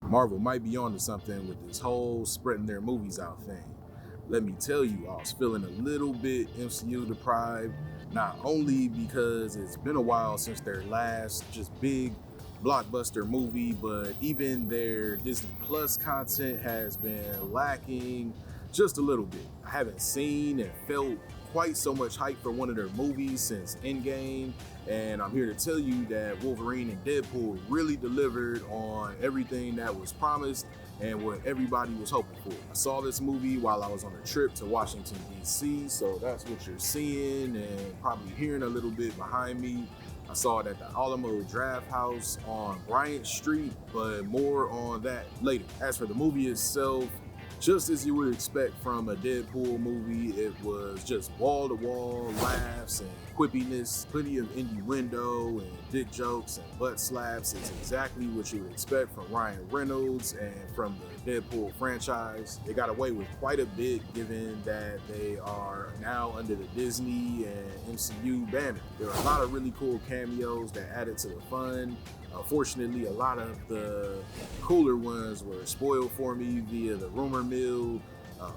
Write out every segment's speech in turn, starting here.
Marvel might be onto something with this whole spreading their movies out thing. Let me tell you, I was feeling a little bit MCU deprived, not only because it's been a while since their last just big blockbuster movie, but even their Disney Plus content has been lacking just a little bit. I haven't seen and felt quite so much hype for one of their movies since Endgame, and I'm here to tell you that Wolverine and Deadpool really delivered on everything that was promised and what everybody was hoping for. I saw this movie while I was on a trip to Washington, D.C., so that's what you're seeing and probably hearing a little bit behind me. I saw it at the Alamo Draft House on Bryant Street, but more on that later. As for the movie itself, just as you would expect from a Deadpool movie, it was just wall-to-wall laughs and quippiness, plenty of innuendo and dick jokes and butt slaps. It's exactly what you would expect from Ryan Reynolds and from the Deadpool franchise. They got away with quite a bit given that they are now under the Disney and MCU banner. There are a lot of really cool cameos that added to the fun. Unfortunately, a lot of the cooler ones were spoiled for me via the rumor mill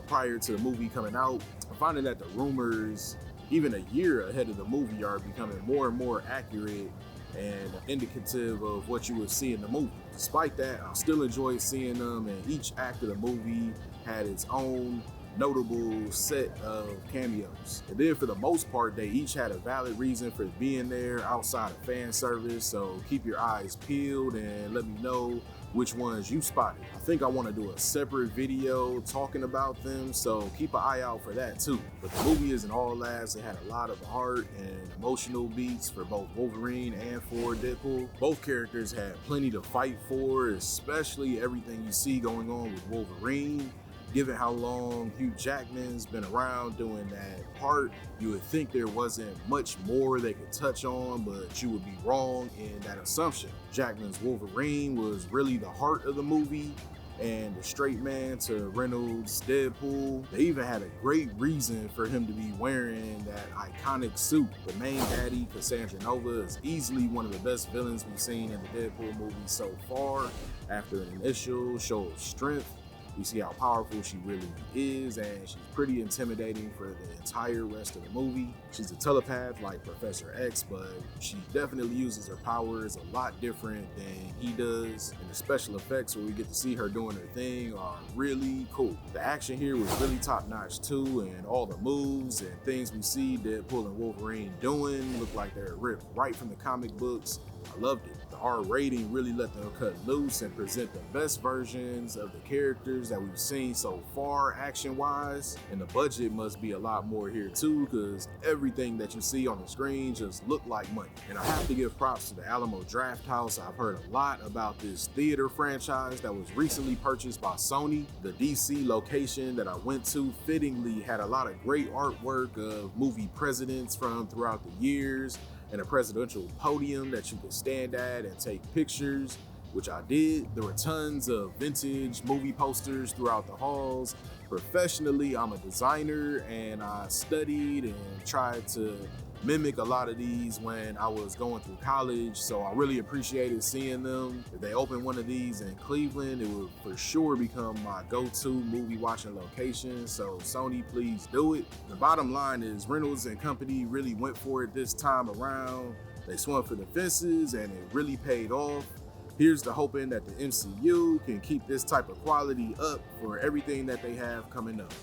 prior to the movie coming out. I'm finding that the rumors, even a year ahead of the movie, are becoming more and more accurate and indicative of what you would see in the movie. Despite that, I still enjoyed seeing them, and each act of the movie had its own notable set of cameos. And then for the most part, they each had a valid reason for being there outside of fan service, so keep your eyes peeled and let me know which ones you spotted. I think I want to do a separate video talking about them, so keep an eye out for that too. But the movie isn't all laughs. It had a lot of heart and emotional beats for both Wolverine and for Deadpool. Both characters had plenty to fight for, especially everything you see going on with Wolverine. Given how long Hugh Jackman's been around doing that part, you would think there wasn't much more they could touch on, but you would be wrong in that assumption. Jackman's Wolverine was really the heart of the movie, and the straight man to Reynolds' Deadpool, they even had a great reason for him to be wearing that iconic suit. The main baddie, Cassandra Nova, is easily one of the best villains we've seen in the Deadpool movie so far. After an initial show of strength, we see how powerful she really is, and she's pretty intimidating for the entire rest of the movie. She's a telepath like Professor X, but she definitely uses her powers a lot different than he does, and the special effects where we get to see her doing her thing are really cool. The action here was really top-notch too, and all the moves and things we see Deadpool and Wolverine doing look like they're ripped right from the comic books. I loved it. The R rating really let them cut loose and present the best versions of the characters that we've seen so far action-wise. And the budget must be a lot more here too, because everything that you see on the screen just looked like money. And I have to give props to the Alamo Draft House. I've heard a lot about this theater franchise that was recently purchased by Sony. The DC location that I went to fittingly had a lot of great artwork of movie presidents from throughout the years, and a presidential podium that you could stand at and take pictures, which I did. There were tons of vintage movie posters throughout the halls. Professionally, I'm a designer, and I studied and tried to mimic a lot of these when I was going through college, so I really appreciated seeing them. If they open one of these in Cleveland, it would for sure become my go-to movie watching location, so Sony, please do it. The bottom line is Reynolds and company really went for it this time around. They swung for the fences and it really paid off. Here's to hoping that the MCU can keep this type of quality up for everything that they have coming up.